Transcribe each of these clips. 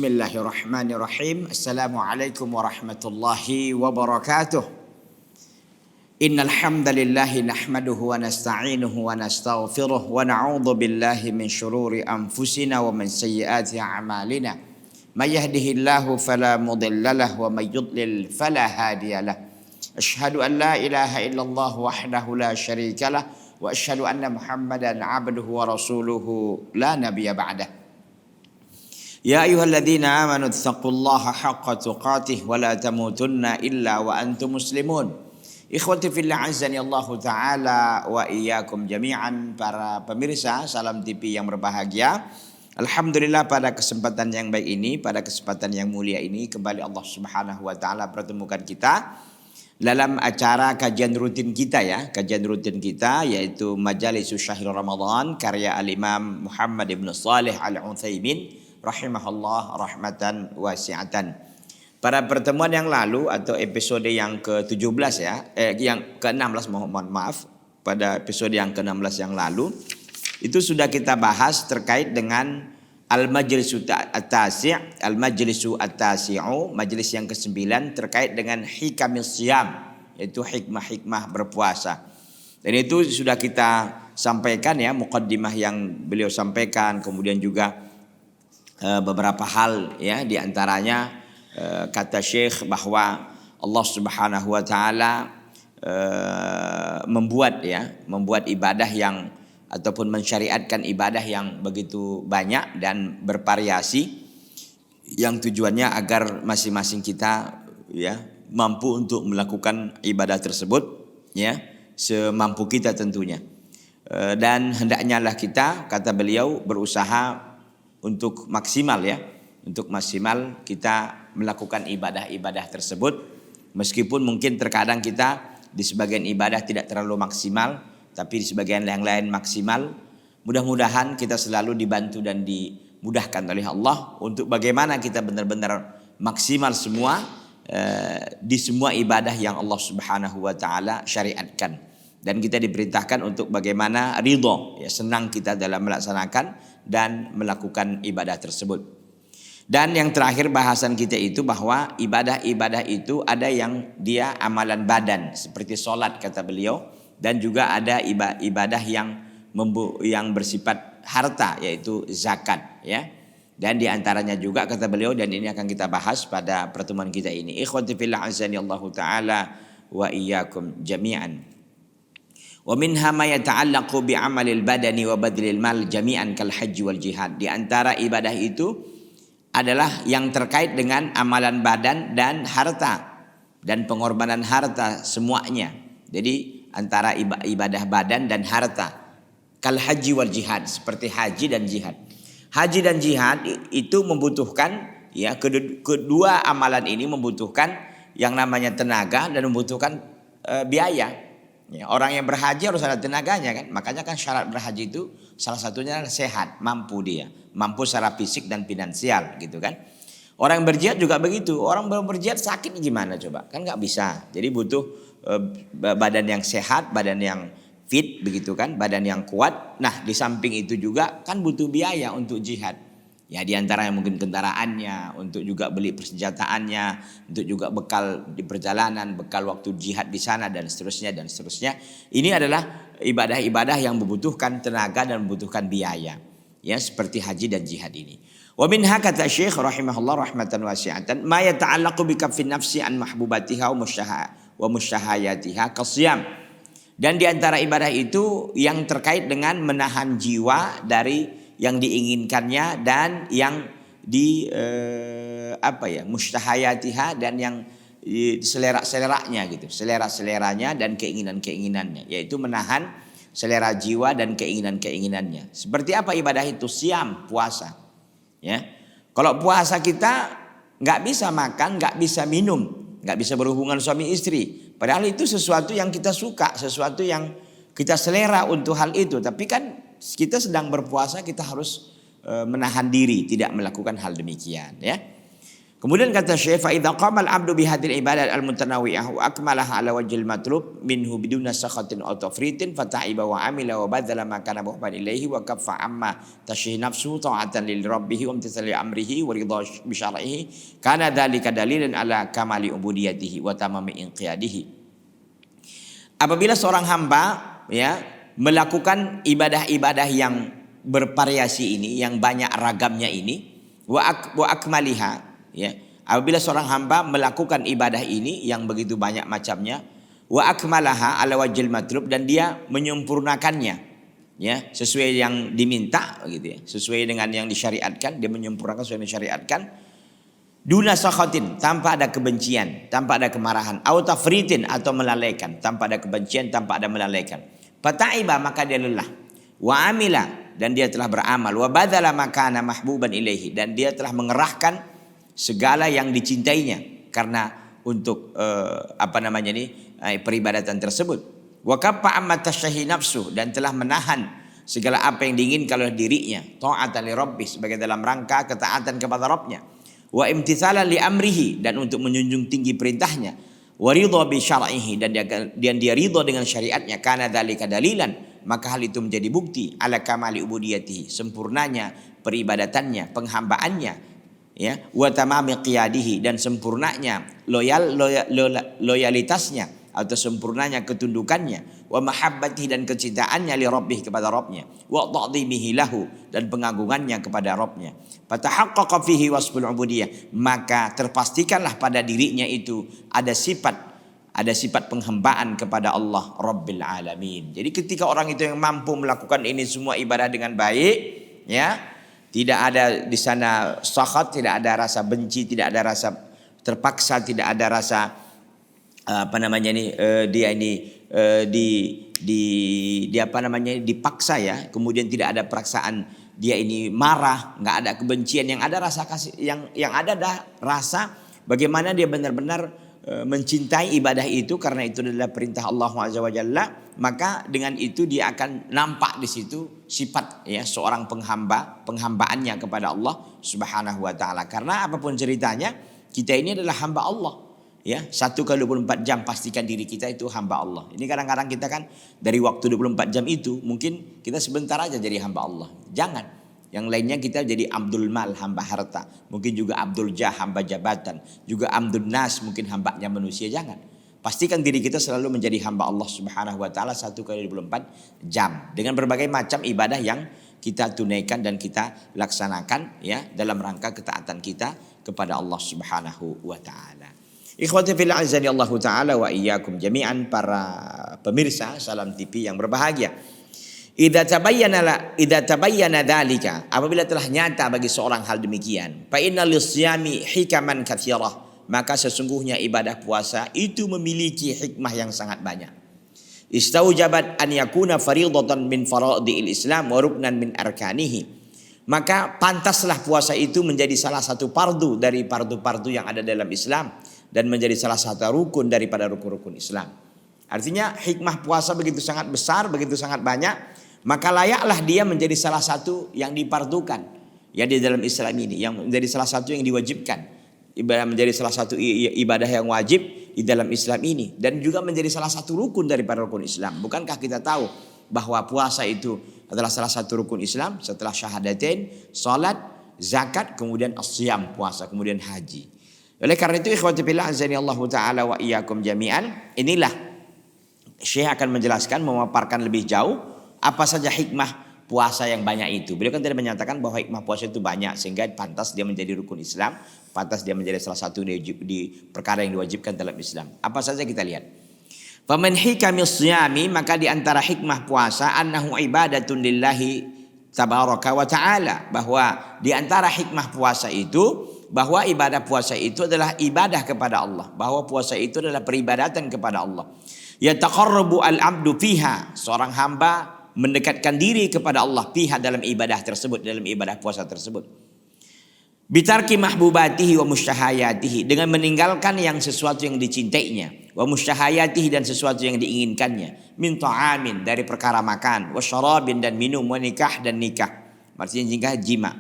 Bismillahirrahmanirrahim. Assalamualaikum warahmatullahi wabarakatuh. Innal hamdalillah nahmaduhu wa nasta'inuhu wa nastaghfiruh wa na'udzu billahi min shururi anfusina wa min sayyiati a'malina. May yahdihillahu fala mudilla lahu wa may yudlil fala hadiya lahu. Asyhadu an la ilaha illallah wahdahu la syarika lah wa asyhadu anna Muhammadan 'abduhu wa rasuluhu la nabiyya ba'dah. Ya ayyuhalladzina amanu taqullaha haqqa tuqatih wa la tamutunna illa wa antum muslimun. Ikhwati fillah azani Allah taala wa iyyakum jami'an. Para pemirsa Salam TV yang berbahagia, alhamdulillah pada kesempatan yang baik ini, pada kesempatan yang mulia ini, kembali Allah Subhanahu wa taala pertemukan kita dalam acara kajian rutin kita yaitu Majalisus Syahrul Ramadan karya Al-Imam Muhammad ibn Shalih Al-Utsaimin rahimahullah rahmatan wasi'atan. Pada pertemuan yang lalu atau episode yang ke-17 yang ke-16 mohon maaf, pada episode yang ke-16 yang lalu itu sudah kita bahas terkait dengan Al-Majlisu At-Tasi'u, majelis yang ke-9 terkait dengan hikamis siyam, yaitu hikmah-hikmah berpuasa. Dan itu sudah kita sampaikan ya, muqaddimah yang beliau sampaikan, kemudian juga beberapa hal ya, di antaranya kata Syekh bahwa Allah Subhanahu wa taala membuat ibadah yang ataupun mensyariatkan ibadah yang begitu banyak dan bervariasi, yang tujuannya agar masing-masing kita ya mampu untuk melakukan ibadah tersebut ya semampu kita tentunya. Dan hendaknya lah kita, kata beliau, berusaha untuk maksimal kita melakukan ibadah-ibadah tersebut, meskipun mungkin terkadang kita di sebagian ibadah tidak terlalu maksimal, tapi di sebagian yang lain maksimal. Mudah-mudahan kita selalu dibantu dan dimudahkan oleh Allah untuk bagaimana kita benar-benar maksimal semua di semua ibadah yang Allah Subhanahu wa taala syariatkan, dan kita diperintahkan untuk bagaimana ridho ya, senang kita dalam melaksanakan dan melakukan ibadah tersebut. Dan yang terakhir bahasan kita itu bahwa ibadah-ibadah itu ada yang dia amalan badan seperti sholat kata beliau, dan juga ada ibadah yang bersifat harta yaitu zakat ya. Dan di antaranya juga kata beliau, dan ini akan kita bahas pada pertemuan kita ini, ikhwati fillah azani Allah taala wa iyyakum jami'an. Wa minha ma yata'allaqu bi 'amalil badani wa badlil mal jami'an kal haji wal jihad. Di antara ibadah itu adalah yang terkait dengan amalan badan dan harta dan pengorbanan harta semuanya. Jadi antara ibadah badan dan harta, kal haji wal jihad, seperti haji dan jihad. Haji dan jihad itu membutuhkan ya, kedua amalan ini membutuhkan yang namanya tenaga dan membutuhkan biaya. Ya, orang yang berhaji harus ada tenaganya kan, makanya kan syarat berhaji itu salah satunya adalah sehat, mampu secara fisik dan finansial gitu kan. Orang yang berjihad juga begitu, orang berjihad sakit gimana coba, kan nggak bisa. Jadi butuh badan yang sehat, badan yang fit begitu kan, badan yang kuat. Nah di samping itu juga kan butuh biaya untuk jihad. Ya di antaranya mungkin kendaraannya, untuk juga beli persenjataannya, untuk juga bekal di perjalanan, bekal waktu jihad di sana dan seterusnya dan seterusnya. Ini adalah ibadah-ibadah yang membutuhkan tenaga dan membutuhkan biaya. Ya seperti haji dan jihad ini. Wa minha kata Syekh rahimahullah rahmatan wasi'atan ma yata'allaqu bi kaffin nafsi an mahbubatiha wa musyahayatiha qasiyam. Dan di antara ibadah itu yang terkait dengan menahan jiwa dari yang diinginkannya dan yang mustahayatiha, dan yang selera-seleranya gitu, selera-seleranya dan keinginan-keinginannya, yaitu menahan selera jiwa dan keinginan-keinginannya. Seperti apa ibadah itu? Siam, puasa. Ya, kalau puasa kita nggak bisa makan, nggak bisa minum, nggak bisa berhubungan suami istri. Padahal itu sesuatu yang kita suka, sesuatu yang kita selera untuk hal itu. Tapi kan kita sedang berpuasa, kita harus menahan diri tidak melakukan hal demikian ya. Kemudian kata Syekh, fa idza qama al-'abdu bi hadhihi al-ibadat al-mutanawwi'ah wa akmalaha ala wajhil matlub minhu biduna sakhatin aw tafritin fata'iba wa 'amila wa badzala ma kana muhban ilaihi wa kaffa amma tashhi nafsu ta'atan lil rabbih wa imtithali amrihi wa ridha bi syar'ihi kana dzalika dalilan ala kamali ubudiyatihi wa tamami inqiyadihi. Apabila seorang hamba ya melakukan ibadah-ibadah yang bervariasi ini, yang banyak ragamnya ini, wa akmaliha, ya, apabila seorang hamba melakukan ibadah ini yang begitu banyak macamnya, wa akmalaha ala wajhil matlub, dan dia menyempurnakannya, ya, sesuai yang diminta, gitu ya, sesuai dengan yang disyariatkan, dia menyempurnakan sesuai yang disyariatkan, duna sakhatin, tanpa ada kebencian, tanpa ada kemarahan, au tafritin, atau melalaikan, tanpa ada kebencian, tanpa ada melalaikan. Fata'iba, maka dia lelah, wa amila, dan dia telah beramal, wa badzala makana mahbuban ilaihi, dan dia telah mengerahkan segala yang dicintainya karena untuk peribadatan tersebut. Wa kaffa amma tashhi nafsu, dan telah menahan segala apa yang diinginkan oleh dirinya, ta'atan li rabbih, sebagai dalam rangka ketaatan kepada Rabbnya, wa imtitsalan li amrihi, dan untuk menjunjung tinggi perintahnya, wa ridha bi syar'ihi, dan dia ridha dengan syariatnya, kana dzalika dalilan, maka hal itu menjadi bukti ala kamali ubudiyatihi, sempurnanya peribadatannya, penghambaannya, ya, wa tamami qiyadihi, dan sempurnanya loyalitasnya atau sempurnanya ketundukannya, wa mahabbatihi, dan kecintaannya li rabbih, kepada Rabbnya, wa ta'dhimihi lahu, dan pengagungannya kepada Rabbnya. Fatahaqqaqa fihi wasful ubudiyah, maka terpastikanlah pada dirinya itu ada sifat penghambaan kepada Allah Rabbil Alamin. Jadi ketika orang itu yang mampu melakukan ini semua ibadah dengan baik, ya, tidak ada di sana sakhat, tidak ada rasa benci, tidak ada rasa terpaksa, tidak ada rasa dipaksa, ya. Kemudian tidak ada perasaan dia ini marah, nggak ada kebencian, yang ada rasa kasih, yang ada rasa bagaimana dia benar-benar mencintai ibadah itu karena itu adalah perintah Allah Azza wa Jalla, maka dengan itu dia akan nampak di situ sifat, ya, seorang penghambaannya kepada Allah Subhanahu wa taala. Karena apapun ceritanya, kita ini adalah hamba Allah, ya. 1x24 jam pastikan diri kita itu hamba Allah. Ini kadang-kadang kita kan dari waktu 24 jam itu mungkin kita sebentar aja jadi hamba Allah. Jangan. Yang lainnya kita jadi Abdul Mal, hamba harta. Mungkin juga Abdul Jah, hamba jabatan. Juga Abdul Nas, mungkin hambanya manusia. Jangan. Pastikan diri kita selalu menjadi hamba Allah Subhanahu wa taala 1x24 jam. Dengan berbagai macam ibadah yang kita tunaikan dan kita laksanakan, ya, dalam rangka ketaatan kita kepada Allah Subhanahu wa taala. Ikhwati fillah azani Allah taala wa iyyakum jami'an, para pemirsa Salam TV yang berbahagia. Idza tabayyana dzalika, apabila telah nyata bagi seorang hal demikian, fa inna lisyami hikaman katsirah, maka sesungguhnya ibadah puasa itu memiliki hikmah yang sangat banyak. Istaujabat an yakuna fardhatan min faraidil Islam wa ruknan min arkanihi, maka pantaslah puasa itu menjadi salah satu fardu dari fardu-fardu yang ada dalam Islam, dan menjadi salah satu rukun daripada rukun-rukun Islam. Artinya hikmah puasa begitu sangat besar, begitu sangat banyak, maka layaklah dia menjadi salah satu yang dipardukan, ya, di dalam Islam ini, yang menjadi salah satu yang diwajibkan, ibadah menjadi salah satu ibadah yang wajib di dalam Islam ini, dan juga menjadi salah satu rukun daripada rukun Islam. Bukankah kita tahu bahwa puasa itu adalah salah satu rukun Islam setelah syahadatain, salat, zakat, kemudian as-siyam, puasa, kemudian haji. Oleh karena itu ikhwati fillah azani Allah taala wa iyyakum jami'an, inilah Syekh akan menjelaskan, memaparkan lebih jauh apa saja hikmah puasa yang banyak itu. Beliau kan tadi menyatakan bahwa hikmah puasa itu banyak, sehingga pantas dia menjadi rukun Islam, pantas dia menjadi salah satu di perkara yang diwajibkan dalam Islam. Apa saja kita lihat. Faman hikamis siyami, maka di antara hikmah puasa annahu ibadatun lillahi tabaraka wa ta'ala, bahwa di antara hikmah puasa itu bahwa ibadah puasa itu adalah ibadah kepada Allah, bahwa puasa itu adalah peribadatan kepada Allah. Yataqarrabu al-'abdu fiha, seorang hamba mendekatkan diri kepada Allah fiha, dalam ibadah tersebut, dalam ibadah puasa tersebut. Bitarki mahbubatihi wa musyahayatihi, dengan meninggalkan yang sesuatu yang dicintainya, wa musyahayatihi, dan sesuatu yang diinginkannya, min ta'amin, dari perkara makan, wa syarabin, dan minum, wa nikah, dan nikah, maksudnya jika jima.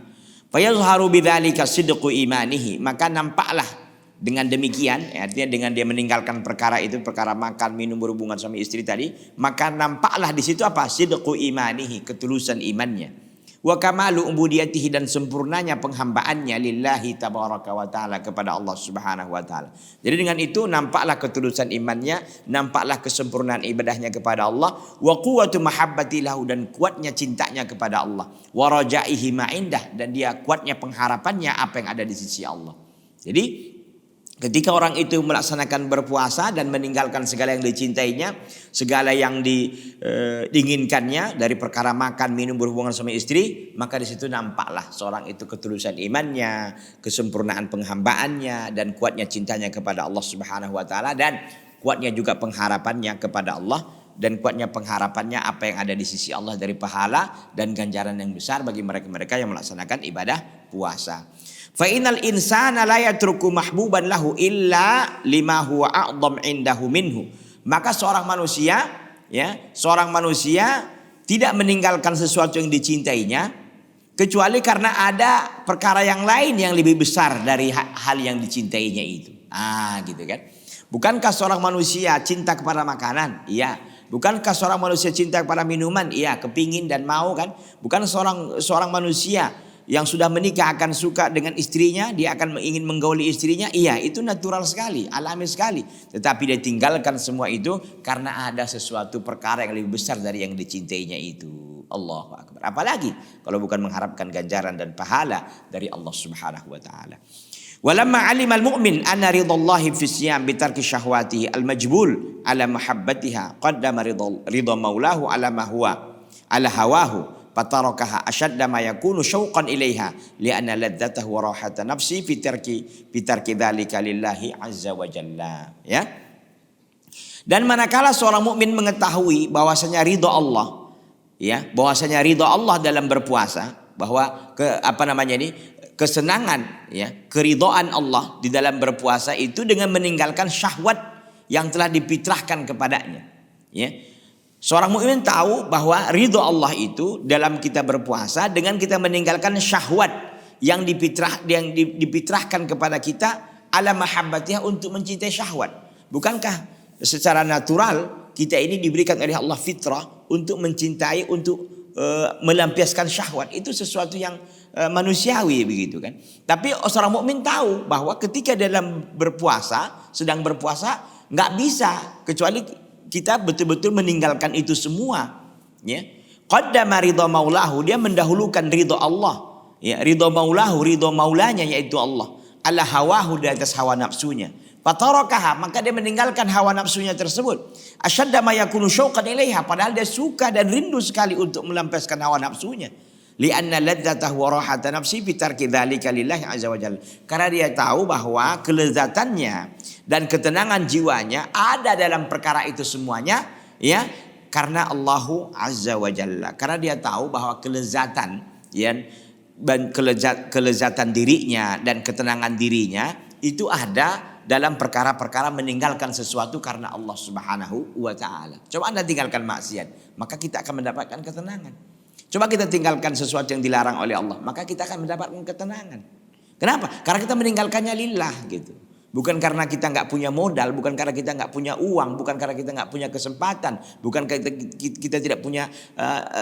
Fayazharu bidzalika sidqu imanihi, maka nampaklah dengan demikian, artinya dengan dia meninggalkan perkara itu, perkara makan, minum, berhubungan suami istri tadi, maka nampaklah di situ apa? Sidqu imanihi, ketulusan imannya. Wa kamalu ubudiyatihi, dan sempurnanya penghambaannya lillahi tabaraka wa taala, kepada Allah Subhanahu wa taala. Jadi dengan itu nampaklah ketulusan imannya, nampaklah kesempurnaan ibadahnya kepada Allah, wa quwwatu mahabbati lahu, dan kuatnya cintanya kepada Allah, wa rajaihi ma indah, dan dia kuatnya pengharapannya apa yang ada di sisi Allah. Jadi ketika orang itu melaksanakan berpuasa dan meninggalkan segala yang dicintainya, segala yang diinginkannya dari perkara makan, minum, berhubungan sama istri, maka di situ nampaklah seorang itu ketulusan imannya, kesempurnaan penghambaannya, dan kuatnya cintanya kepada Allah Subhanahu wa taala, dan kuatnya juga pengharapannya kepada Allah, dan kuatnya pengharapannya apa yang ada di sisi Allah dari pahala dan ganjaran yang besar bagi mereka-mereka yang melaksanakan ibadah puasa. Fa innal insana la yatruku mahbuban lahu illa lima huwa a'dham indahu minhu. Maka seorang manusia tidak meninggalkan sesuatu yang dicintainya kecuali karena ada perkara yang lain yang lebih besar dari hal yang dicintainya itu. Gitu kan. Bukankah seorang manusia cinta kepada makanan? Iya. Bukankah seorang manusia cinta kepada minuman? Iya, kepingin dan mau kan. Bukan seorang manusia yang sudah menikah akan suka dengan istrinya, dia akan ingin menggauli istrinya. Iya, itu natural sekali, alami sekali. Tetapi dia tinggalkan semua itu karena ada sesuatu perkara yang lebih besar dari yang dicintainya itu. Allahu Akbar. Apalagi kalau bukan mengharapkan ganjaran dan pahala dari Allah Subhanahu wa taala. Walamma 'alimal mu'min anna ridallahi fi siyam bi tarki syahwatihi al-majbul ala mahabbatiha qaddama ridha maulahu ala ma huwa ala hawahu fatarakaha ashadda ma yakunu syauqan ilaiha li'anna ladzatahu wa rahata nafsi fi tarki dzalika lillahi azza wa jalla, ya. Dan manakala seorang mukmin mengetahui bahwasanya ridha Allah, ya, bahwasanya ridha Allah dalam berpuasa, bahwa kesenangan, ya, keridhaan Allah di dalam berpuasa itu dengan meninggalkan syahwat yang telah difitrahkan kepadanya, ya. Seorang mukmin tahu bahwa ridho Allah itu dalam kita berpuasa dengan kita meninggalkan syahwat yang difitrahkan kepada kita ala mahabbatiyah, untuk mencintai syahwat. Bukankah secara natural kita ini diberikan oleh Allah fitrah untuk mencintai, untuk melampiaskan syahwat? Itu sesuatu yang manusiawi, begitu kan. Tapi seorang mukmin tahu bahwa ketika dalam berpuasa, sedang berpuasa, nggak bisa kecuali kita betul-betul meninggalkan itu semua, ya. Qaddama ridha maulahu, dia mendahulukan ridha Allah, ya, ridha maulahu, ridha maulanya yaitu Allah, ala hawahu, di atas hawa nafsunya. Fatarakaha, maka dia meninggalkan hawa nafsunya tersebut. Asyadda ma yakunu syauqan ilaiha, padahal dia suka dan rindu sekali untuk melampiaskan hawa nafsunya. Li'anna ladzatahu wa rahata nafsi fi tarki dzalika lillahi azza wa jalla. Karena dia tahu bahwa kelezatannya dan ketenangan jiwanya ada dalam perkara itu semuanya, ya, karena Allahu azza wa jalla. Karena dia tahu bahwa kelezatan, ya, dan kelezatan dirinya dan ketenangan dirinya itu ada dalam perkara-perkara meninggalkan sesuatu karena Allah Subhanahu wa taala. Coba Anda tinggalkan maksiat, maka kita akan mendapatkan ketenangan. Coba kita tinggalkan sesuatu yang dilarang oleh Allah, maka kita akan mendapatkan ketenangan. Kenapa? Karena kita meninggalkannya lillah, gitu. Bukan karena kita nggak punya modal, bukan karena kita nggak punya uang, bukan karena kita nggak punya kesempatan, bukan karena kita tidak punya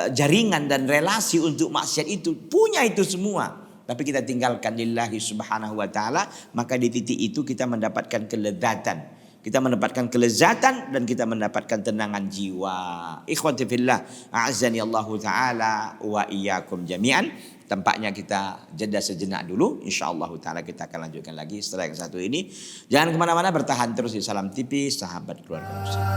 jaringan dan relasi untuk maksiat itu. Punya itu semua, tapi kita tinggalkan lillahi subhanahu wa ta'ala, maka di titik itu kita mendapatkan kelezatan. Kita mendapatkan kelezatan dan kita mendapatkan tenangan jiwa. Ikhwati fillah, a'azzani Allahu ta'ala wa iyyakum jami'an. Tampaknya kita jeda sejenak dulu. InsyaAllah ta'ala kita akan lanjutkan lagi setelah yang satu ini. Jangan kemana-mana, bertahan terus di Salam TV, sahabat keluarga Muslim.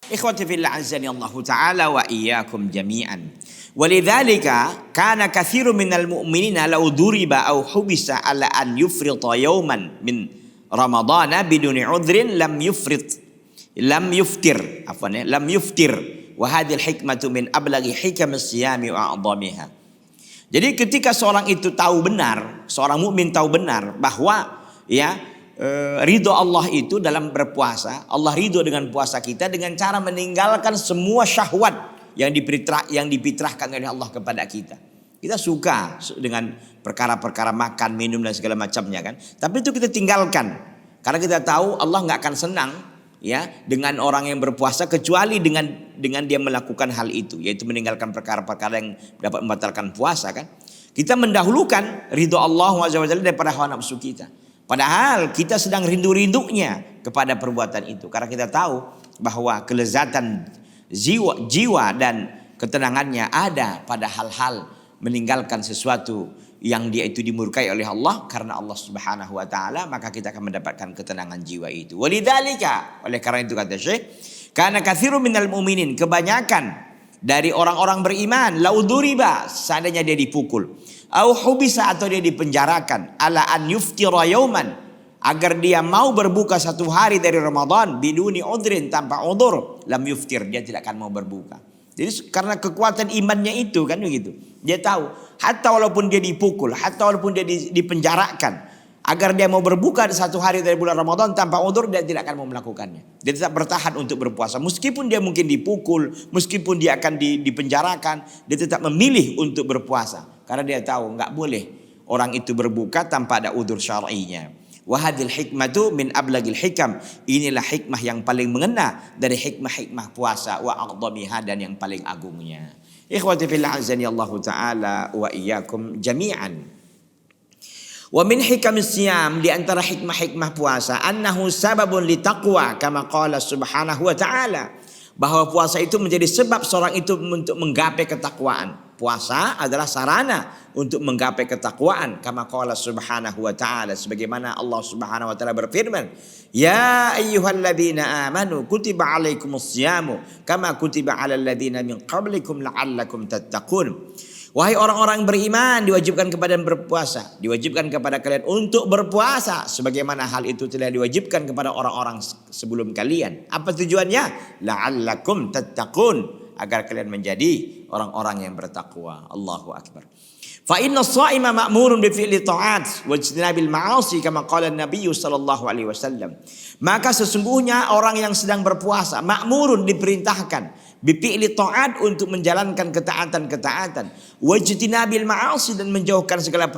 Ikhwati fillah, azani Allah ta'ala wa iyyakum jami'an. Walidzalika kana katsirun minal mu'minina law duriba aw hubisa ala an yufrita yawman min ramadana biduni udhrin lam yuftir wa hadhil hikmatu min ablaghi hikamis siyami wa a'dhamiha. Jadi ketika seorang itu tahu benar, seorang mukmin tahu benar bahwa ridho Allah itu dalam berpuasa, Allah ridho dengan puasa kita dengan cara meninggalkan semua syahwat yang dipitrahkan oleh Allah kepada kita. Kita suka dengan perkara-perkara makan, minum dan segala macamnya kan. Tapi itu kita tinggalkan. Karena kita tahu Allah nggak akan senang dengan orang yang berpuasa kecuali dengan dia melakukan hal itu, yaitu meninggalkan perkara-perkara yang dapat membatalkan puasa kan. Kita mendahulukan ridho Allah SWT daripada hawa nafsu kita. Padahal kita sedang rindu-rindunya kepada perbuatan itu. Karena kita tahu bahwa kelezatan jiwa dan ketenangannya ada pada hal-hal meninggalkan sesuatu yang dia itu dimurkai oleh Allah. Karena Allah Subhanahu wa taala, maka kita akan mendapatkan ketenangan jiwa itu. Walidzalika, oleh karena itu kata Syekh, karena katsirun minal mu'minin, kebanyakan dari orang-orang beriman, lauduriba, seandainya dia dipukul, au hubisa, atau dia dipenjarakan, ala an yuftira yauman, agar dia mau berbuka satu hari dari Ramadan biduni udhrin, tanpa udhur, lam yuftir, dia tidak akan mau berbuka. Jadi karena kekuatan imannya itu kan begitu. Dia tahu hatta walaupun dia dipukul, hatta walaupun dia dipenjarakan, agar dia mau berbuka satu hari dari bulan Ramadan tanpa udhur, dia tidak akan mau melakukannya. Dia tetap bertahan untuk berpuasa meskipun dia mungkin dipukul, meskipun dia akan dipenjarakan, dia tetap memilih untuk berpuasa karena dia tahu nggak boleh orang itu berbuka tanpa ada udhur syar'inya. Wahadil hikmatu min ablagil hikam, inilah hikmah yang paling mengena dari hikmah-hikmah puasa, wa a'dhamiha, dan yang paling agungnya. Ikhwati fillah azani Allah taala wa iyyakum jami'an. Wa min hikamis siyam, di antara hikmah-hikmah puasa, annahu sababun li taqwa, kama qala subhanahu wa ta'ala, bahwa puasa itu menjadi sebab seorang itu untuk menggapai ketakwaan. Puasa adalah sarana untuk menggapai ketakwaan, kama qala subhanahu wa ta'ala, sebagaimana Allah Subhanahu wa ta'ala berfirman, ya ayyuhalladzina amanu kutiba alaikumus siyamu kama kutiba alal ladzina min qablikum la'allakum tattaqun. Wahai orang-orang beriman, diwajibkan kepada berpuasa, diwajibkan kepada kalian untuk berpuasa sebagaimana hal itu telah diwajibkan kepada orang-orang sebelum kalian. Apa tujuannya? La'allakum tattaqun, agar kalian menjadi orang-orang yang bertakwa. Allahu akbar. Fa inna shaima ma'murun bi fi'li ta'at wa ijtinabil ma'asi, kama qala an-nabiy sallallahu alaihi wasallam. Maka sesungguhnya orang yang sedang berpuasa ma'murun, diperintahkan bi fi'li ta'at, untuk menjalankan ketaatan-ketaatan, wa ijtinabil ma'asi, dan menjauhkan segala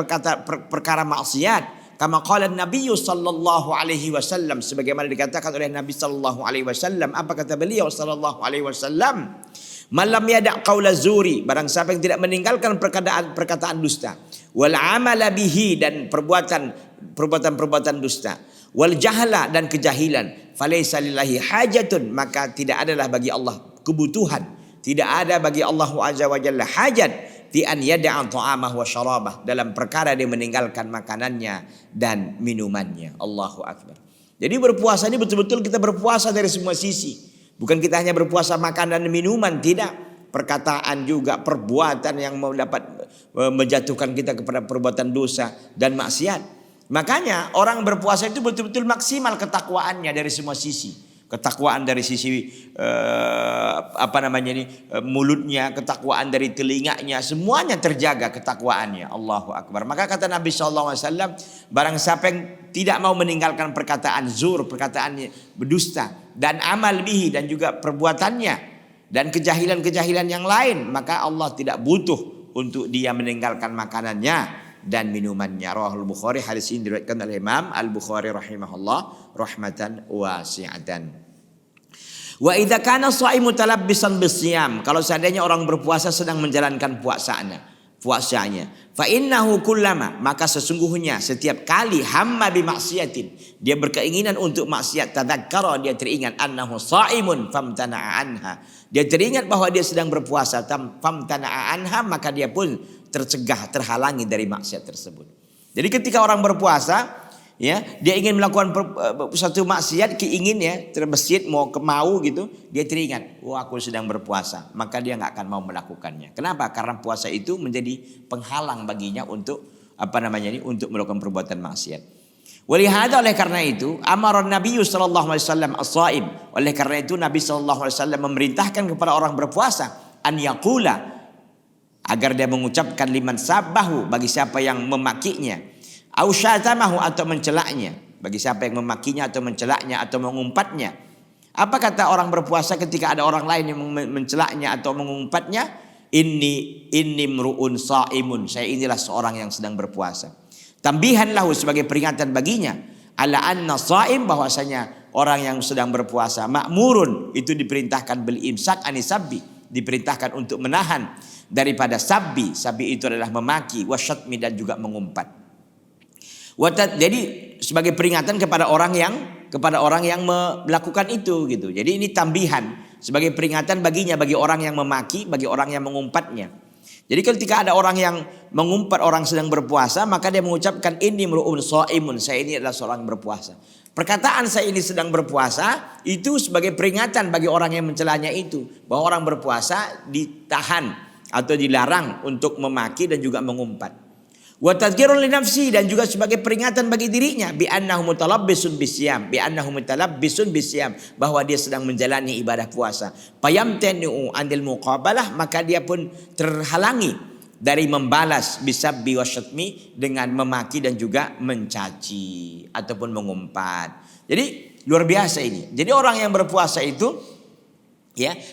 perkara maksiat. Kama qala an-nabiy sallallahu alaihi wasallam, sebagaimana dikatakan oleh Nabi sallallahu alaihi wasallam. Apa kata beliau sallallahu alaihi wasallam? Malam yada' qaula zuri, barang siapa yang tidak meninggalkan perkataan dusta, wal amala bihi, dan perbuatan dusta, wal jahla, dan kejahilan, falaysa lillahi hajatun, maka tidak adalah bagi Allah kebutuhan, tidak ada bagi Allah azza wa jalla hajat fi an yada'a ta'amah wa syarabah, dalam perkara dia meninggalkan makanannya dan minumannya. Allahu akbar. Jadi berpuasa ini betul-betul kita berpuasa dari semua sisi. Bukan kita hanya berpuasa makan dan minuman, tidak. Perkataan juga, perbuatan yang dapat menjatuhkan kita kepada perbuatan dosa dan maksiat. Makanya orang berpuasa itu betul-betul maksimal ketakwaannya dari semua sisi. Ketakwaan dari sisi mulutnya, ketakwaan dari telinganya, semuanya terjaga ketakwaannya. Allahu akbar. Maka kata Nabi SAW, barang siapa yang tidak mau meninggalkan perkataan zur, perkataannya berdusta, dan amal bihi, dan juga perbuatannya, dan kejahilan-kejahilan yang lain, maka Allah tidak butuh untuk dia meninggalkan makanannya dan minumannya. Rawahul Bukhari, hadis ini diriwayatkan oleh Imam Al-Bukhari rahimahullah rahmatan wasi'atan. Wa idza kana shaimu talabbisan bisyam, kalau seandainya orang berpuasa sedang menjalankan puasanya, fa innahu kullama, maka sesungguhnya setiap kali hamma bi maksiatin, dia berkeinginan untuk maksiat, tadzakkara, dia teringat annahu shaimun famtana'a anha, dia teringat bahwa dia sedang berpuasa, famtana'a anha, maka dia pun tercegah, terhalangi dari maksiat tersebut. Jadi ketika orang berpuasa, Ya, dia ingin melakukan satu maksiat, keinginnya terbesit mau gitu, dia teringat, wah aku sedang berpuasa, maka dia nggak akan mau melakukannya. Kenapa? Karena puasa itu menjadi penghalang baginya untuk untuk melakukan perbuatan maksiat. Walihada, oleh karena itu, amar Nabi sallallahu alaihi wasallam as-shaim. Oleh karena itu Nabi sallallahu alaihi wasallam memerintahkan kepada orang berpuasa an yaqula, agar dia mengucapkan liman sabbahu, bagi siapa yang memakinya, au syatamahu, atau mencelaknya, bagi siapa yang memakinya atau mencelaknya atau mengumpatnya. Apa kata orang berpuasa ketika ada orang lain yang mencelaknya atau mengumpatnya? Inni mru'un shaimun, saya inilah seorang yang sedang berpuasa. Tambihan lahu, sebagai peringatan baginya, ala anna shaim, bahwasanya orang yang sedang berpuasa ma'murun, itu diperintahkan bil imsak anisabbi, diperintahkan untuk menahan daripada sabbi. Sabbi itu adalah memaki, wasyatmi, dan juga mengumpat. Jadi sebagai peringatan kepada orang yang melakukan itu gitu. Jadi ini tambihan, sebagai peringatan baginya, bagi orang yang memaki, bagi orang yang mengumpatnya. Jadi ketika ada orang yang mengumpat orang sedang berpuasa, maka dia mengucapkan inni mru'un shaimun, saya ini adalah seorang berpuasa. Perkataan saya ini sedang berpuasa itu sebagai peringatan bagi orang yang mencelanya itu, bahwa orang berpuasa ditahan atau dilarang untuk memaki dan juga mengumpat. Wa tadhkirun li nafsi, dan juga sebagai peringatan bagi dirinya, bi annahu mutalabbisun bisyam, bahwa dia sedang menjalani ibadah puasa. Fayamtanu anil muqabalah, maka dia pun terhalangi dari membalas bisabbi wasyatmi, dengan memaki dan juga mencaci ataupun mengumpat. Jadi luar biasa ini. Jadi orang yang berpuasa itu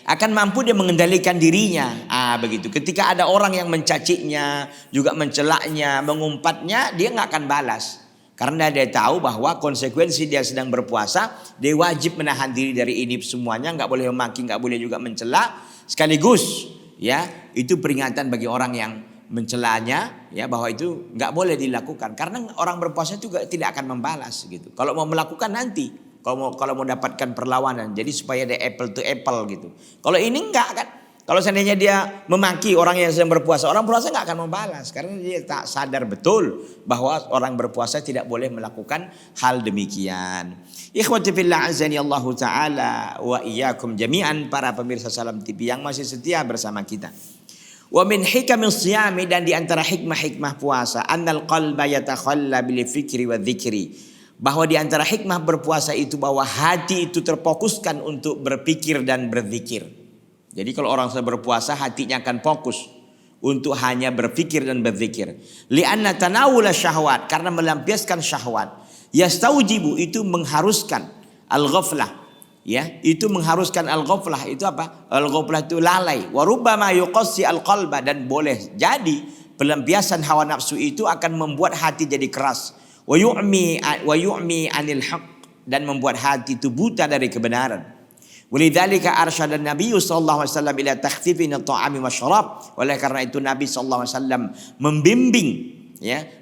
akan mampu dia mengendalikan dirinya. Begitu. Ketika ada orang yang mencacinya, juga mencelaknya, mengumpatnya, dia nggak akan balas. Karena dia tahu bahwa konsekuensi dia sedang berpuasa, dia wajib menahan diri dari ini semuanya, nggak boleh memaki, nggak boleh juga mencela. Sekaligus, itu peringatan bagi orang yang mencelanya, bahwa itu nggak boleh dilakukan. Karena orang berpuasa juga tidak akan membalas gitu. Kalau mau melakukan nanti. Kalau mau dapatkan perlawanan, jadi supaya ada apple to apple gitu. Kalau ini enggak kan, kalau seandainya dia memaki orang yang sedang berpuasa, orang berpuasa enggak akan membalas, karena dia tak sadar betul bahwa orang berpuasa tidak boleh melakukan hal demikian. Ikhwati fillah azani Allah taala wa iyyakum jami'an, para pemirsa Salam TV yang masih setia bersama kita. Wa min hikamis siyami, dan di antara hikmah-hikmah puasa, annal qalba yatakhalla bil fikri wa dzikri, bahwa di antara hikmah berpuasa itu bahwa hati itu terfokuskan untuk berpikir dan berzikir. Jadi kalau orang sedang berpuasa, hatinya akan fokus untuk hanya berpikir dan berzikir. Li'anna tanawula syahwat, karena melampiaskan syahwat. Yastaujibu, itu mengharuskan al-ghaflah. Itu mengharuskan al-ghaflah. Itu apa? Al-ghaflah itu lalai. Wa rubbama yuqassi al-qalba, dan boleh jadi pelampiasan hawa nafsu itu akan membuat hati jadi keras. Wa yu'mi anil haq, dan membuat hati itu buta dari kebenaran. Walidzalika arsyadan Nabi sallallahu alaihi wasallam ila takhfifin at-ta'ami wasyarab. Oleh karena itu Nabi sallallahu alaihi wasallam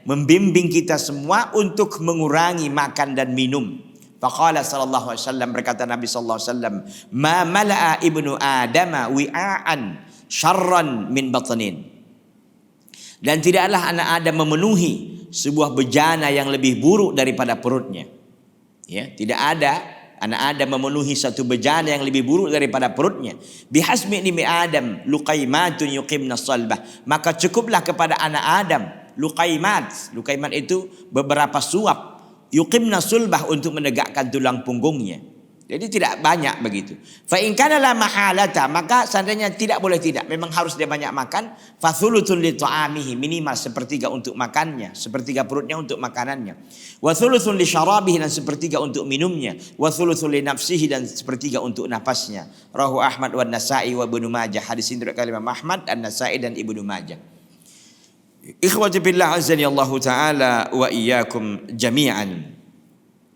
membimbing kita semua untuk mengurangi makan dan minum. Faqala sallallahu alaihi wasallam, berkata Nabi sallallahu alaihi wasallam, ma mala'a ibnu adama wi'an syarran min batnin. Dan tidaklah anak Adam memenuhi sebuah bejana yang lebih buruk daripada perutnya. Tidak ada anak Adam memenuhi satu bejana yang lebih buruk daripada perutnya. Bihasmi ibni Adam luqaimatun yuqimna salbah, maka cukuplah kepada anak Adam luqaimat. Luqaimat itu beberapa suap, yuqimna sulbah, untuk menegakkan tulang punggungnya. Jadi tidak banyak begitu. Fa in kana la mahalata, maka seandainya tidak boleh tidak, memang harus dia banyak makan. Fa thuluthun li ta'amihi, minimal sepertiga untuk makannya, sepertiga perutnya untuk makanannya. Wa thuluthun li syarabihi, dan sepertiga untuk minumnya. Wa thuluthun li nafsihi, dan sepertiga untuk nafasnya. Rawahu Ahmad wa Nasa'i wa Ibnu Majah. Hadis ini diriwayatkan oleh Ahmad, An-Nasa'i, dan Ibnu Majah. Ikhwati billah azani Allah taala wa iyyakum jami'an.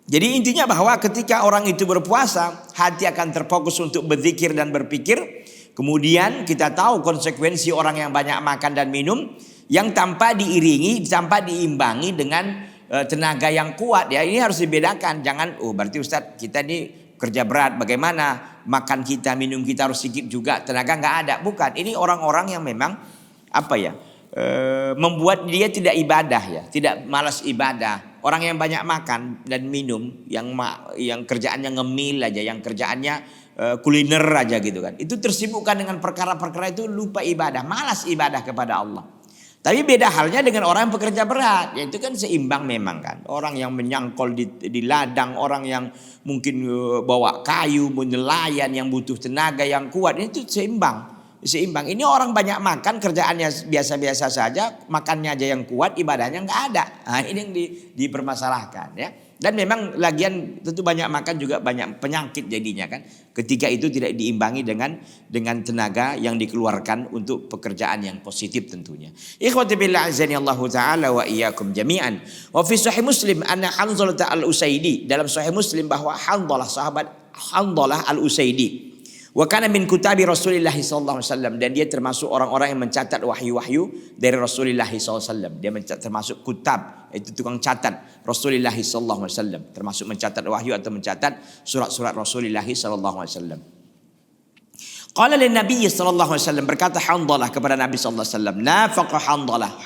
Jadi intinya bahwa ketika orang itu berpuasa, hati akan terfokus untuk berzikir dan berpikir. Kemudian kita tahu konsekuensi orang yang banyak makan dan minum, yang tanpa diiringi, tanpa diimbangi dengan tenaga yang kuat. Ini harus dibedakan. Jangan, berarti Ustadz kita ini kerja berat, bagaimana makan kita, minum kita harus sedikit juga, tenaga nggak ada. Bukan, ini orang-orang yang memang membuat dia tidak ibadah ya, tidak malas ibadah. Orang yang banyak makan dan minum, yang kerjaannya ngemil aja, yang kerjaannya kuliner aja gitu kan. Itu tersibukkan dengan perkara-perkara itu, lupa ibadah, malas ibadah kepada Allah. Tapi beda halnya dengan orang yang pekerja berat, yaitu kan seimbang memang kan. Orang yang menyangkol di ladang, orang yang mungkin bawa kayu, nelayan yang butuh tenaga yang kuat, itu seimbang. Ini orang banyak makan, kerjaannya biasa-biasa saja, makannya aja yang kuat, ibadahnya nggak ada. Nah, ini yang dipermasalahkan ya. Dan memang lagian tentu banyak makan juga banyak penyakit jadinya kan. Ketika itu tidak diimbangi dengan tenaga yang dikeluarkan untuk pekerjaan yang positif tentunya. Ikhwati billah azani Allah taala wa iyyakum jami'an. Wa fi sahih Muslim anna Hanzalah al-Usaidi, dalam sahih Muslim bahwa sahabat Hanzalah al-Usaidi wa kana min kutabi Rasulillah sallallahu alaihi wasallam, dan dia termasuk orang-orang yang mencatat wahyu-wahyu dari Rasulullah sallallahu alaihi wasallam. Dia termasuk kutab, itu tukang catat Rasulullah sallallahu alaihi wasallam, termasuk mencatat wahyu atau mencatat surat-surat Rasulullah sallallahu alaihi wasallam. Qala lin Nabi sallallahu alaihi wasallam, berkata Hanzalah kepada Nabi sallallahu alaihi wasallam, nafaqa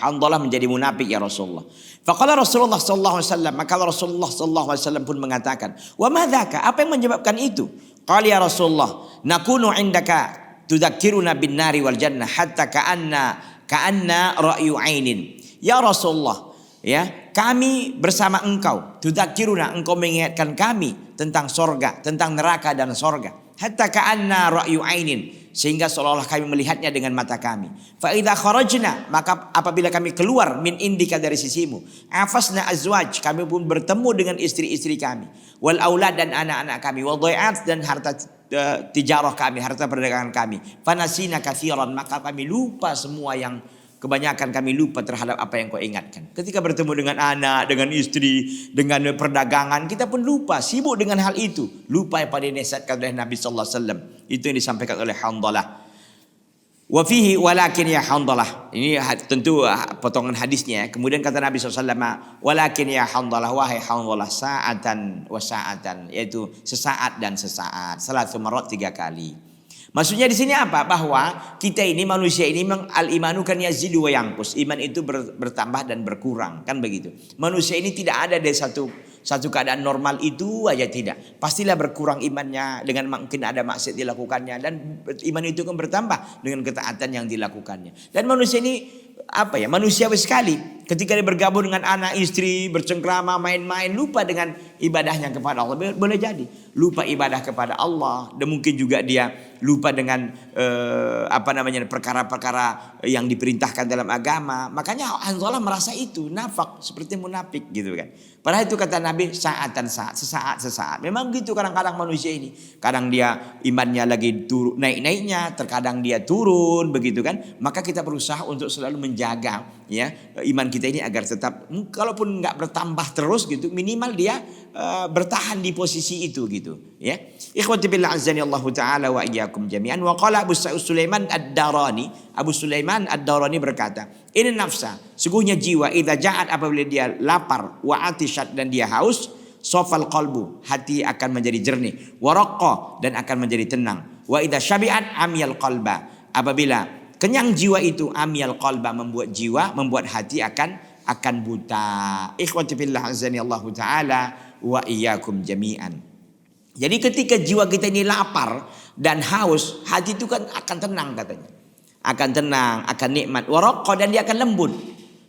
Hanzalah menjadi munafik ya Rasulullah. Faqala Rasulullah sallallahu alaihi wasallam, maka Rasulullah sallallahu alaihi wasallam pun mengatakan, wa madzaka, apa yang menyebabkan itu? Qala ya Rasulullah, nakunu indaka tudzakkiruna bin nari wal jannah hatta ka'anna ra'yu ainin. Ya Rasulullah, ya, kami bersama engkau, tudzakkiruna, engkau mengingatkan kami tentang sorga, tentang neraka dan sorga. Hatta ka'anna ra'yu ainin, sehingga seolah-olah kami melihatnya dengan mata kami. Fa idza kharajna, maka apabila kami keluar min indika, dari sisimu, afasna azwaj, kami pun bertemu dengan istri-istri kami, wal aulad, dan anak-anak kami, wal dhai'at, dan harta tijarah kami, harta perdagangan kami. Fanasina katsiran, maka kami lupa semua yang kebanyakan kami lupa terhadap apa yang kau ingatkan. Ketika bertemu dengan anak, dengan istri, dengan perdagangan, kita pun lupa, sibuk dengan hal itu. Lupa apa yang dinasihatkan oleh Nabi sallallahu alaihi wasallam. Itu yang disampaikan oleh Hanzalah. Wa fihi walakin ya Hanzalah. Ini tentu potongan hadisnya. Kemudian kata Nabi sallallahu alaihi wasallam, walakin ya Hanzalah, wahai Hanzalah, sa'atan wa sa'atan, yaitu sesaat dan sesaat. Salatu marat, 3 kali. Maksudnya di sini apa? Bahwa kita ini, manusia ini, memang al-imanu kan yazidu wa yanqus. Iman itu bertambah dan berkurang, kan begitu. Manusia ini tidak ada dari satu keadaan normal itu aja, tidak. Pastilah berkurang imannya dengan mungkin ada maksiat dilakukannya, dan iman itu kan bertambah dengan ketaatan yang dilakukannya. Dan manusia ini manusiawi sekali. Ketika dia bergabung dengan anak istri, bercengkrama, main-main, lupa dengan ibadahnya kepada Allah. Boleh jadi lupa ibadah kepada Allah, dan mungkin juga dia lupa dengan perkara-perkara yang diperintahkan dalam agama. Makanya Hanzalah merasa itu nafak, seperti munafik gitu kan. Padahal itu kata Nabi, sesaat. Memang gitu kadang-kadang manusia ini. Kadang dia imannya lagi naik-naiknya, terkadang dia turun begitu kan. Maka kita berusaha untuk selalu menjaga ya iman kita ini agar tetap, kalaupun nggak bertambah terus gitu, minimal dia bertahan di posisi itu gitu ya. Ikhwati billah azani Allah taala wa iyyakum jami'an. Wa qala Abu Sulaiman ad-Darani, Abu Sulaiman ad-Darani berkata, ini nafsa, sungguhnya jiwa, idza ja'at, apabila dia lapar, wa atishat, dan dia haus, sofal qalbu, hati akan menjadi jernih, wa raqqa, dan akan menjadi tenang, wa idza syabi'at amyal qalba, apabila kenyang jiwa itu, amyal qalba, membuat hati akan buta. Ikhwati fillah azani Allah taala wa iyyakum jami'an. Jadi ketika jiwa kita ini lapar dan haus, hati itu kan akan tenang katanya. Akan tenang, akan nikmat, waraqqa, dan dia akan lembut.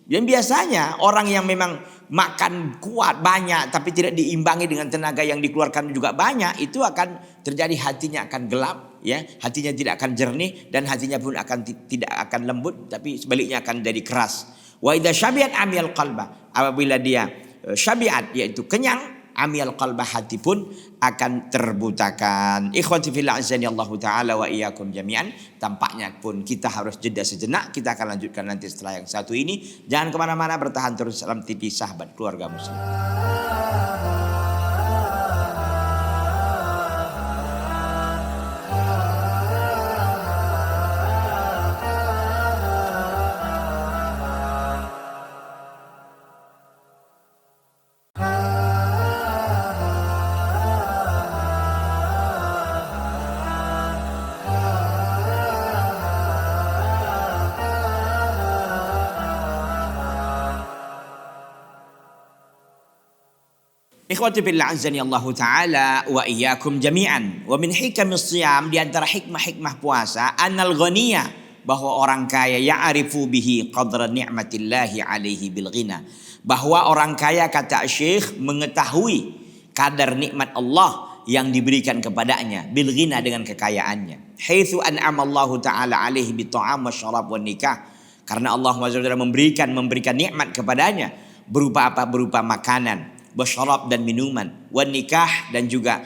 Dan biasanya orang yang memang makan kuat banyak tapi tidak diimbangi dengan tenaga yang dikeluarkan juga banyak, itu akan terjadi hatinya akan gelap ya, hatinya tidak akan jernih, dan hatinya pun tidak akan lembut, tapi sebaliknya akan jadi keras. Wa idza syabi'at amyal qalba, apabila dia syabi'at, yaitu kenyang, amyal qalba, hati pun akan terbutakan. Ikhwati fillah azani Allah taala wa iyyakum jami'an. Tampaknya pun kita harus jeda sejenak. Kita akan lanjutkan nanti setelah yang satu ini. Jangan kemana-mana, bertahan terus dalam TV Sahabat Keluarga Muslim. Ikhwati fillah azani Allah taala wa iyyakum jami'an. Wa min hikamis shiyam, di antara hikmah-hikmah puasa, annal ghaniya, bahwa orang kaya ya'rifu bihi qadra ni'matillahi alaihi bil ghina. Bahwa orang kaya, kata Syekh, mengetahui kadar nikmat Allah yang diberikan kepadanya bil ghina, dengan kekayaannya. Haitsu an'ama Allah taala alaihi bi ta'am wa syarab wa nikah. Karena Allah SWT memberikan nikmat kepadanya berupa apa? Berupa makanan, wasyarab dan minuman, wan nikah dan juga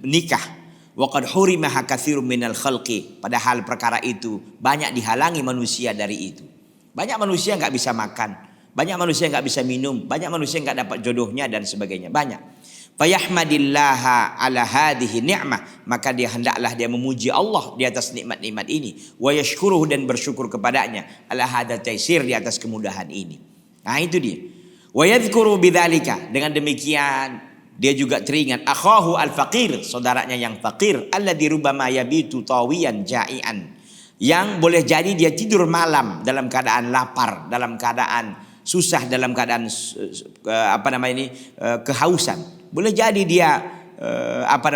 nikah. Wa qad hurimaha katsirun minal khalqi, padahal perkara itu banyak dihalangi manusia dari itu. Banyak manusia enggak bisa makan, banyak manusia enggak bisa minum, banyak manusia enggak dapat jodohnya dan sebagainya, banyak. Fayahmadillaha ala hadhihi ni'mah, maka dia hendaklah dia memuji Allah di atas nikmat-nikmat ini, wa yashkuruhu, dan bersyukur kepadanya, ala hadza taisir, di atas kemudahan ini. Nah itu dia. Wa yadhkuru bidzalika, dengan demikian dia juga teringat akhahu al-faqir, saudaranya yang fakir, alladzi rubbama yabitu tawiyan ja'ian, yang boleh jadi dia tidur malam dalam keadaan lapar, dalam keadaan susah, dalam keadaan kehausan. Boleh jadi dia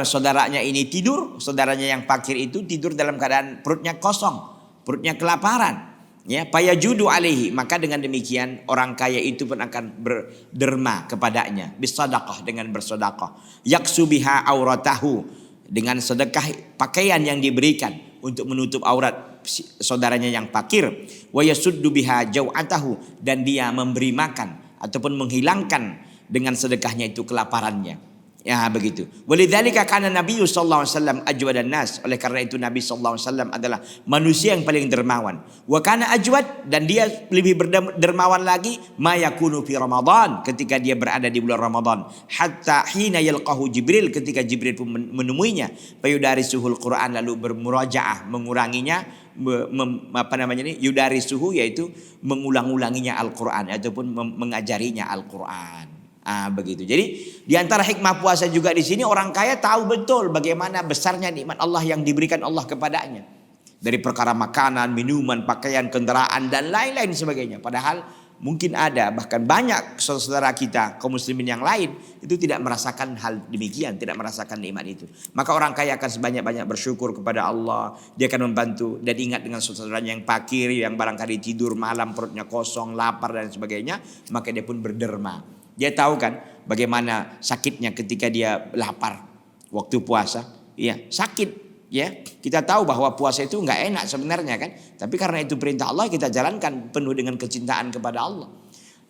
saudaranya ini tidur, saudaranya yang fakir itu tidur dalam keadaan perutnya kosong, perutnya kelaparan. Ya, payajudu alaihi, maka dengan demikian orang kaya itu pun akan berderma kepadanya, bisadaqah, dengan bersedekah, yaksu biha auratahu, dengan sedekah pakaian yang diberikan untuk menutup aurat saudaranya yang fakir, wa yasuddu biha jau'atahu, dan dia memberi makan ataupun menghilangkan dengan sedekahnya itu kelaparannya. Ya begitu. Walidzalika kana Nabi sallallahu alaihi wasallam ajwadan nas. Oleh karena itu Nabi sallallahu alaihi wasallam adalah manusia yang paling dermawan. Wa kana ajwad, dan dia lebih dermawan lagi ma yakunu fi Ramadan, ketika dia berada di bulan Ramadan. Hatta hina yalqahu Jibril, ketika Jibril pun menemuinya, fayudarisuhul Quran, lalu bermurajaah, menguranginya, yudarisuhu, yaitu mengulang-ulanginya Al-Quran ataupun mengajarinya Al-Quran. Begitu. Jadi di antara hikmah puasa juga di sini, orang kaya tahu betul bagaimana besarnya nikmat Allah yang diberikan Allah kepadanya. Dari perkara makanan, minuman, pakaian, kendaraan dan lain-lain sebagainya. Padahal mungkin ada, bahkan banyak saudara kita kaum muslimin yang lain itu tidak merasakan hal demikian, tidak merasakan nikmat itu. Maka orang kaya akan sebanyak-banyak bersyukur kepada Allah. Dia akan membantu dan ingat dengan saudaranya yang fakir, yang barangkali tidur malam perutnya kosong, lapar dan sebagainya, maka dia pun berderma. Dia tahu kan bagaimana sakitnya ketika dia lapar waktu puasa. Iya, sakit ya. Kita tahu bahwa puasa itu enggak enak sebenarnya kan. Tapi karena itu perintah Allah, kita jalankan penuh dengan kecintaan kepada Allah.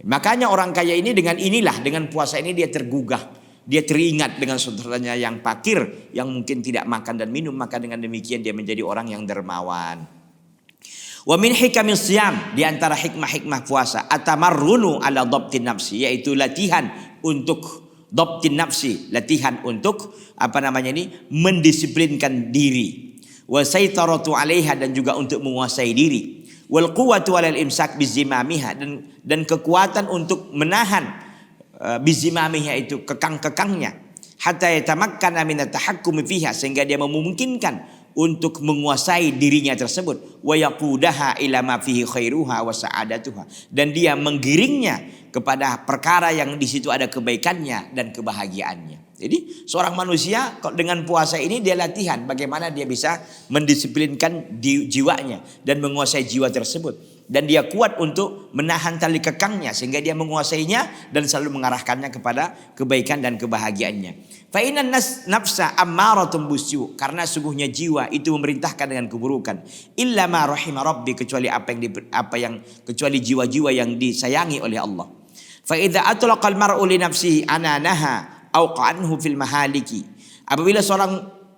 Makanya orang kaya ini dengan puasa ini dia tergugah. Dia teringat dengan saudaranya yang fakir, yang mungkin tidak makan dan minum. Maka dengan demikian dia menjadi orang yang dermawan. Wa min hikamis siyam, di antara hikmah-hikmah puasa, atamarrunu ala dhabtin nafsi, yaitu latihan untuk dhabtin nafsi, latihan untuk mendisiplinkan diri. Wa saitaratu 'alaiha, dan juga untuk menguasai diri. Wal quwwatu 'alal imsak bizimamiha, dan kekuatan untuk menahan bizimamiha, itu kekang-kekangnya. Hatta yatamakkana min at-tahakkumi fiha, sehingga dia memungkinkan untuk menguasai dirinya tersebut, wa yaqudaha ila ma fihi khairuha wa sa'adatuha, dan dia menggiringnya kepada perkara yang di situ ada kebaikannya dan kebahagiaannya. Jadi seorang manusia dengan puasa ini dia latihan bagaimana dia bisa mendisiplinkan jiwanya dan menguasai jiwa tersebut. Dan dia kuat untuk menahan tali kekangnya sehingga dia menguasainya dan selalu mengarahkannya kepada kebaikan dan kebahagiaannya. Fa innan nafsa ammaratun bisu, karena sungguhnya jiwa itu memerintahkan dengan keburukan. Illa ma rahima rabbi, kecuali kecuali jiwa-jiwa yang disayangi oleh Allah. Fa idza atlaqal mar'u li nafsihi ananaha aw qa'anhu fil mahaliki. Apabila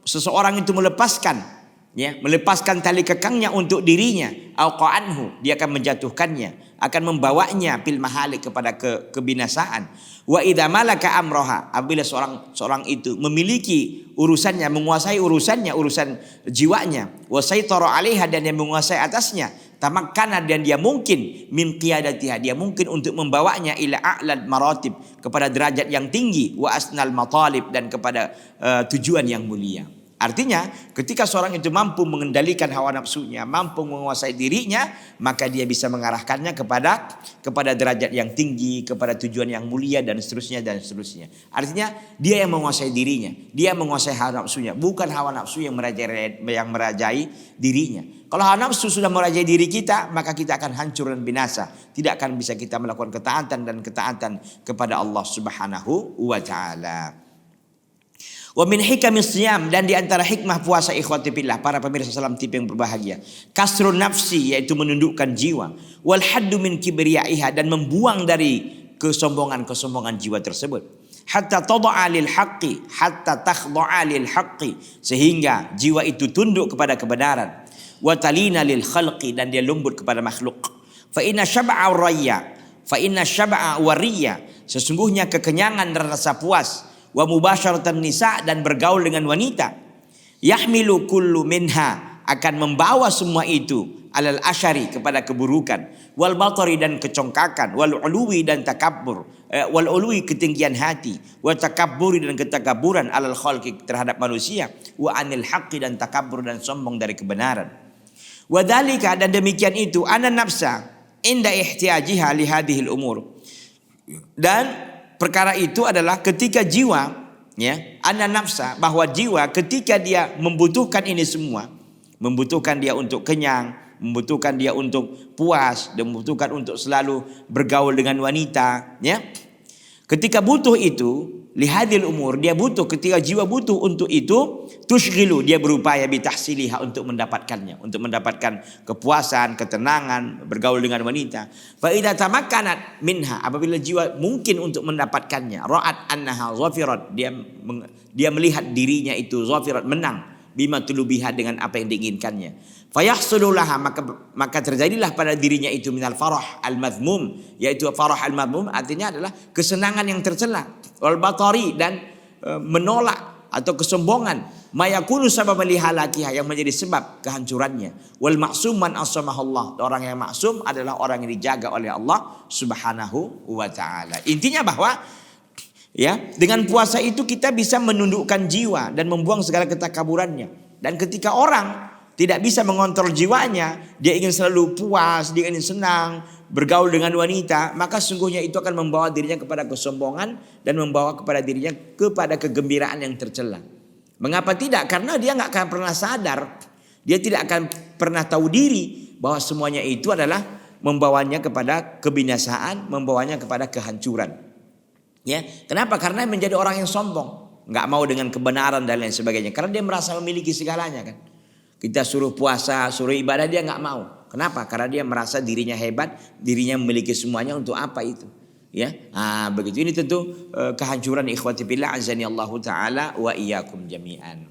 seseorang itu melepaskan tali kekangnya untuk dirinya, auqa'anhu, dia akan menjatuhkannya, akan membawanya fil mahalik, kepada kebinasaan. Wa idza malaka amroha, apabila seorang itu memiliki urusannya, menguasai urusan jiwanya, wa saitara 'alaiha, dan yang menguasai atasnya, tamakkana, dan dia mungkin min qiyadatiha, dia mungkin untuk membawanya ila a'lal maratib, kepada derajat yang tinggi, wa asnal matalib, dan kepada tujuan yang mulia. Artinya ketika seorang itu mampu mengendalikan hawa nafsunya, mampu menguasai dirinya, maka dia bisa mengarahkannya kepada derajat yang tinggi, kepada tujuan yang mulia dan seterusnya dan seterusnya. Artinya dia yang menguasai dirinya, dia menguasai hawa nafsunya, bukan hawa nafsu yang merajai dirinya. Kalau hawa nafsu sudah merajai diri kita, maka kita akan hancur dan binasa. Tidak akan bisa kita melakukan ketaatan kepada Allah Subhanahu wa taala. Wa min hikamis siyam, dan di antara hikmah puasa ikhwati fillah, para pemirsa Salam TV yang berbahagia, kasrun nafsi, yaitu menundukkan jiwa, wal haddu min kibriyaiha, dan membuang dari kesombongan jiwa tersebut, hatta tad'a lil haqqi, hatta takhda'a lil haqqi, sehingga jiwa itu tunduk kepada kebenaran, wa talina lil khalqi, dan dia lembut kepada makhluk. Fa inna syab'a wariya, sesungguhnya kekenyangan dan rasa puas, wa mubasyaratan nisa, dan bergaul dengan wanita, yahmilu kullu minha, akan membawa semua itu, alal asyari, kepada keburukan, wal batari, dan kecongkakan, wal uluwi, dan takabbur, wal uluwi, ketinggian hati, wa takabburi, dan ketakaburan, alal khalqi, terhadap manusia, wa anil haqqi, dan takabbur dan sombong dari kebenaran. Wa dzalika, dan demikian itu, ana nafsa inda ihtiyajiha li hadhil umur, dan perkara itu adalah ketika jiwa, ya, anna nafsa, bahwa jiwa ketika dia membutuhkan ini semua, membutuhkan dia untuk kenyang, membutuhkan dia untuk puas, dan membutuhkan untuk selalu bergaul dengan wanita, ya. Ketika butuh itu, lihadil umur, dia butuh, ketika jiwa butuh untuk itu, tushghilu, dia berupaya bitahsiliha, untuk mendapatkannya, untuk mendapatkan kepuasan, ketenangan, bergaul dengan wanita. Fa idza tamakkanat minha, apabila jiwa mungkin untuk mendapatkannya, ra'at annaha zafirat, dia melihat dirinya itu zafirat, menang, bima tulubiha, dengan apa yang diinginkannya. Fayahsululaha, maka terjadilah pada dirinya itu minal farah al-madhmum, yaitu farah al-madhmum artinya adalah kesenangan yang tercela, wal batari, dan menolak atau kesombongan, mayakunu sababan lihalakiha, yang menjadi sebab kehancurannya, wal ma'sum man asamahallah, orang yang maksum adalah orang yang dijaga oleh Allah Subhanahu wa taala. Intinya bahwa, ya, dengan puasa itu kita bisa menundukkan jiwa dan membuang segala ketakaburannya. Dan ketika orang tidak bisa mengontrol jiwanya, dia ingin selalu puas, dia ingin senang, bergaul dengan wanita, maka sungguhnya itu akan membawa dirinya kepada kesombongan dan membawa kepada dirinya kepada kegembiraan yang tercela. Mengapa tidak? Karena dia nggak akan pernah sadar, dia tidak akan pernah tahu diri bahwa semuanya itu adalah membawanya kepada kebinasaan, membawanya kepada kehancuran. Ya, kenapa? Karena menjadi orang yang sombong, nggak mau dengan kebenaran dan lain sebagainya. Karena dia merasa memiliki segalanya, kan. Kita suruh puasa, suruh ibadah, dia nggak mau. Kenapa? Karena dia merasa dirinya hebat, dirinya memiliki semuanya. Untuk apa itu? Ya, begitu. Ini tentu kehancuran ikhwati billah, azani Allahu taala wa iyyakum jami'an.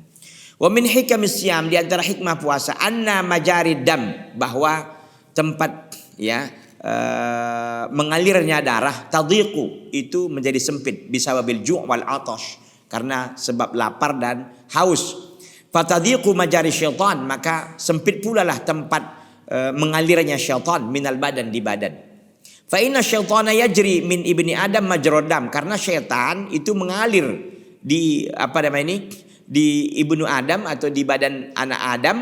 Wa min hikamis siyam, di antara hikmah puasa, anna majarid dam, bahwa tempat, ya, mengalirnya darah, tadhiqu, itu menjadi sempit, bisababil ju' wal atash, karena sebab lapar dan haus. Fatadhiqu majari syaitan, maka sempit pula lah tempat mengalirnya syaitan minal badan, di badan. Fa inna syaitana yajri min ibni adam majrodam, karena syaitan itu mengalir di di ibnu Adam atau di badan anak Adam,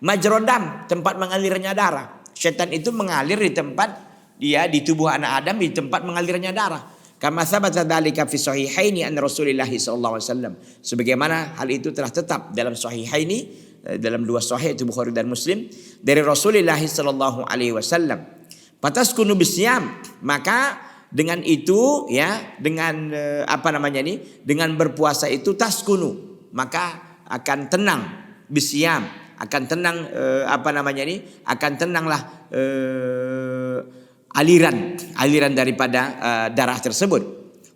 majrodam, tempat mengalirnya darah. Syaitan itu mengalir di tempat dia, di tubuh anak Adam, di tempat mengalirnya darah. Kama sabata dzalika fi sahihaini an Rasulillah sallallahu alaihi wasallam, sebagaimana hal itu telah tetap dalam sahihaini, dalam dua sahih, itu Bukhari dan Muslim, dari Rasulullah sallallahu alaihi wasallam. Fataskunu bisyam, maka dengan itu, ya, dengan dengan berpuasa itu, taskunu, maka akan tenang, bisyam, akan tenang, akan tenanglah aliran daripada darah tersebut.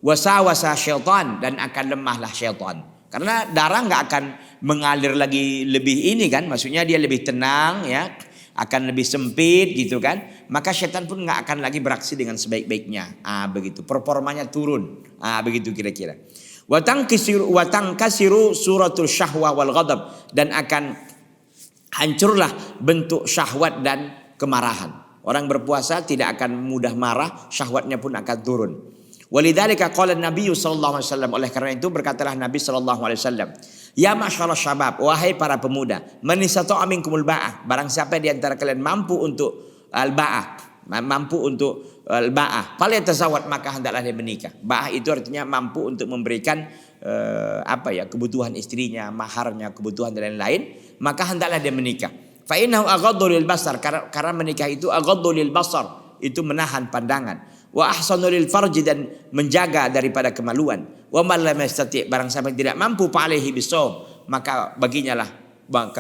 Wasawasa syaitan, dan akan lemahlah syaitan. Karena darah nggak akan mengalir lagi lebih ini, kan, maksudnya dia lebih tenang, ya, akan lebih sempit gitu, kan. Maka syaitan pun nggak akan lagi beraksi dengan sebaik-baiknya. Begitu, performanya turun. Begitu kira-kira. Watangkasiru suratul syahwah wal ghadab, dan akan hancurlah bentuk syahwat dan kemarahan. Orang berpuasa tidak akan mudah marah, syahwatnya pun akan turun. Walidzalika qala Nabi sallallahu alaihi wasallam, oleh karena itu berkatalah Nabi sallallahu alaihi wasallam, Ya masyaallah syabab, wahai para pemuda, man istata'a minkumul ba'ah, barang siapa di antara kalian mampu untuk al-ba'ah, falyatazawwaj, maka hendaklah dia menikah. Ba'ah itu artinya mampu untuk memberikan kebutuhan istrinya, maharnya, kebutuhan dan lain-lain, maka hendaklah dia menikah. Fa innahu aghaddu lil basar, karena menikah itu aghaddu lil basar, itu menahan pandangan. Wa ahsanu lil farji, dan menjaga daripada kemaluan. Wa man lam yastati', barang siapa tidak mampu fa alaihi bisawm, maka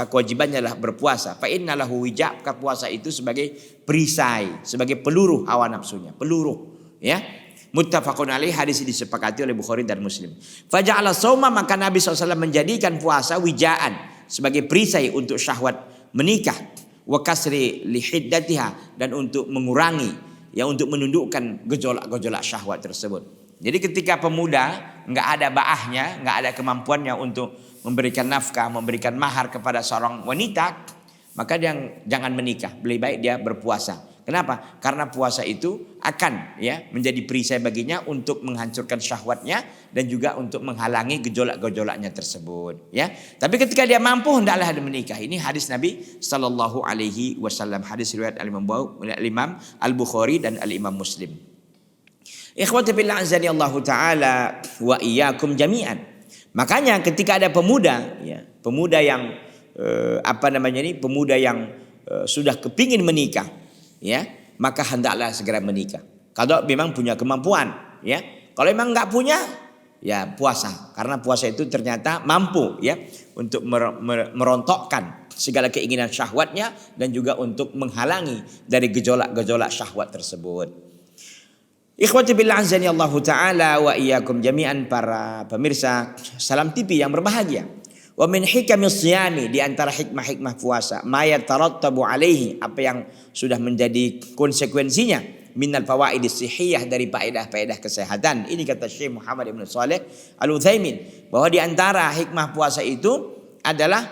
kewajibannya lah berpuasa. Fa innalahu wija', puasa itu sebagai perisai, sebagai peluru hawa nafsunya, peluru, ya. Muttafaqun alaih, hadis ini disepakati oleh Bukhari dan Muslim. Faja'ala shauma, maka Nabi SAW menjadikan puasa wijaan, sebagai perisai untuk syahwat menikah, wa kasri lihiddatiha, dan untuk mengurangi, untuk menundukkan gejolak-gejolak syahwat tersebut. Jadi ketika pemuda nggak ada ba'ahnya, nggak ada kemampuannya untuk memberikan nafkah, memberikan mahar kepada seorang wanita, maka dia jangan menikah, lebih baik dia berpuasa. Kenapa? Karena puasa itu akan menjadi perisai baginya untuk menghancurkan syahwatnya dan juga untuk menghalangi gejolak-gejolaknya tersebut. Ya. Tapi ketika dia mampu, hendaklah dia menikah. Ini hadis Nabi Sallallahu Alaihi Wasallam. Hadis riwayat Al-Imam Al-Bukhari dan Al-Imam Muslim. Ikhwati fillah azani Allah Ta'ala wa iyyakum jami'an. Makanya ketika ada pemuda yang pemuda yang sudah kepingin menikah, maka hendaklah segera menikah. Kalau memang punya kemampuan, Kalau memang nggak punya, puasa. Karena puasa itu ternyata mampu, untuk merontokkan segala keinginan syahwatnya dan juga untuk menghalangi dari gejolak-gejolak syahwat tersebut. Ikhwati billah azani Allah Ta'ala wa iyyakum jami'an, para pemirsa Salam TV yang berbahagia. Wa min hikamis siyami, di antara hikmah-hikmah puasa, ma yatarattabu alaihi, apa yang sudah menjadi konsekuensinya, minal fawaidis sihhiyah, dari faedah-faedah kesehatan. Ini kata Syekh Muhammad Ibn Shalih Al-Utsaimin, bahwa di antara hikmah puasa itu adalah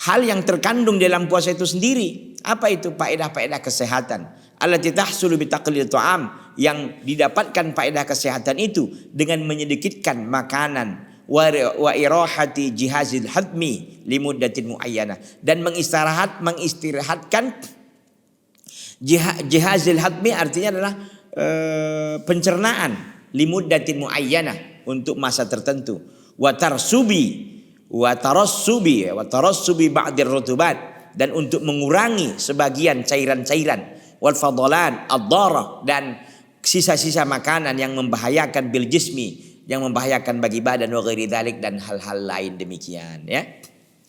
hal yang terkandung dalam puasa itu sendiri. Apa itu? Faedah-faedah kesehatan. Allati tahsulu bi taqlil ta'am, yang didapatkan faedah kesehatan itu dengan menyedikitkan makanan, wa irahati jihazil hadmi limuddatin muayyanah, dan mengistirahatkan jihazil hadmi, artinya adalah pencernaan, limuddatin muayyanah, untuk masa tertentu, wa tarassubi ba'dir rutubat, dan untuk mengurangi sebagian cairan-cairan, wal fadalan ad-darah, dan sisa-sisa makanan yang membahayakan bil jismi, yang membahayakan bagi badan, wa ghairi dzalik, dan hal-hal lain demikian,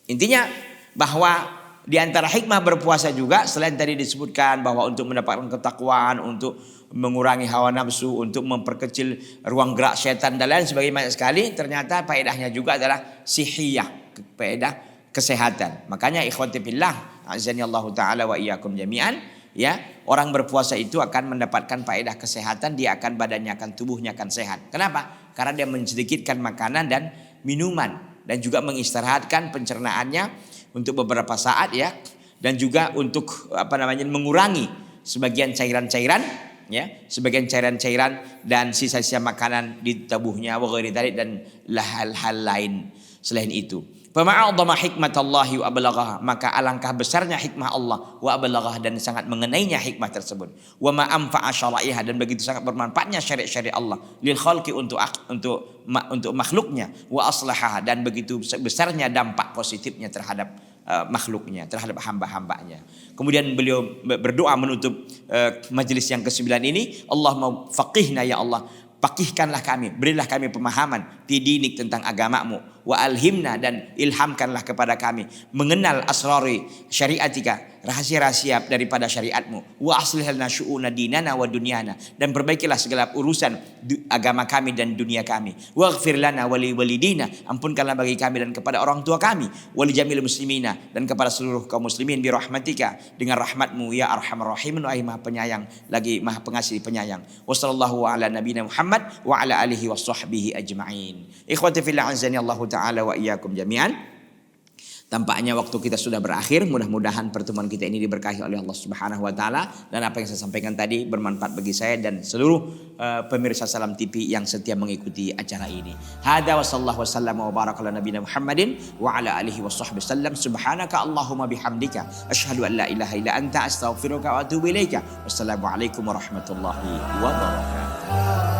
Intinya bahwa di antara hikmah berpuasa juga, selain tadi disebutkan bahwa untuk mendapatkan ketakwaan, untuk mengurangi hawa nafsu, untuk memperkecil ruang gerak setan dan lain sebagainya sekali, ternyata faedahnya juga adalah sihhiyah, faedah kesehatan. Makanya ikhwati fillah azani Allah Ta'ala wa iyyakum jami'an, orang berpuasa itu akan mendapatkan faedah kesehatan, dia akan badannya, akan tubuhnya akan sehat. Kenapa? Karena dia mensedikitkan makanan dan minuman, dan juga mengistirahatkan pencernaannya untuk beberapa saat, dan juga untuk mengurangi sebagian cairan-cairan, sebagian cairan-cairan dan sisa-sisa makanan di tubuhnya, wa ghairi dzalik, dan hal-hal lain selain itu. Fama'adhama hikmatallahi wa ablaghaha, maka alangkah besarnya hikmah Allah, wa ablaghaha, dan sangat mengenainya hikmah tersebut. Wa ma anfa'a syara'iha, dan begitu sangat bermanfaatnya syariat-syariat Allah lil khalqi, untuk makhluknya, wa aslahaha, dan begitu besarnya dampak positifnya terhadap makhluknya, terhadap hamba-hambanya. Kemudian beliau berdoa menutup majelis yang ke-9 ini, Allahumma faqihna ya Allah, Fakihkanlah kami, berilah kami pemahaman fi dinik, tentang agamamu, wa alhimna, dan ilhamkanlah kepada kami mengenal asrari syariatika, rahasia-rahasia daripada syariatmu, wa aslih lana syu'una dinana wa dunyana, dan perbaikilah segala urusan agama kami dan dunia kami, waghfir lana wa li walidina, ampunkanlah bagi kami dan kepada orang tua kami, wa li jamil muslimina, dan kepada seluruh kaum muslimin, bi rahmatika, dengan rahmatmu ya arhamar rahimin, wahai maha penyayang lagi maha pengasih penyayang. Wa sallallahu ala nabiyina Muhammad wa ala alihi wa sahbihi ajma'in. Ikhwati fillah azani Allah Ta'ala wa iyyakum jami'an. Tampaknya waktu kita sudah berakhir. Mudah-mudahan pertemuan kita ini diberkahi oleh Allah Subhanahu wa taala, dan apa yang saya sampaikan tadi bermanfaat bagi saya dan seluruh pemirsa Salam TV yang setia mengikuti acara ini. Hada wa sallallahu wasallam wa baraka ala nabiyina Muhammadin wa ala alihi washabbihi wasallam. Subhanaka Allahumma bihamdika asyhadu an la ilaha illa anta astaghfiruka wa atubu ilaika. Wassalamualaikum warahmatullahi wabarakatuh.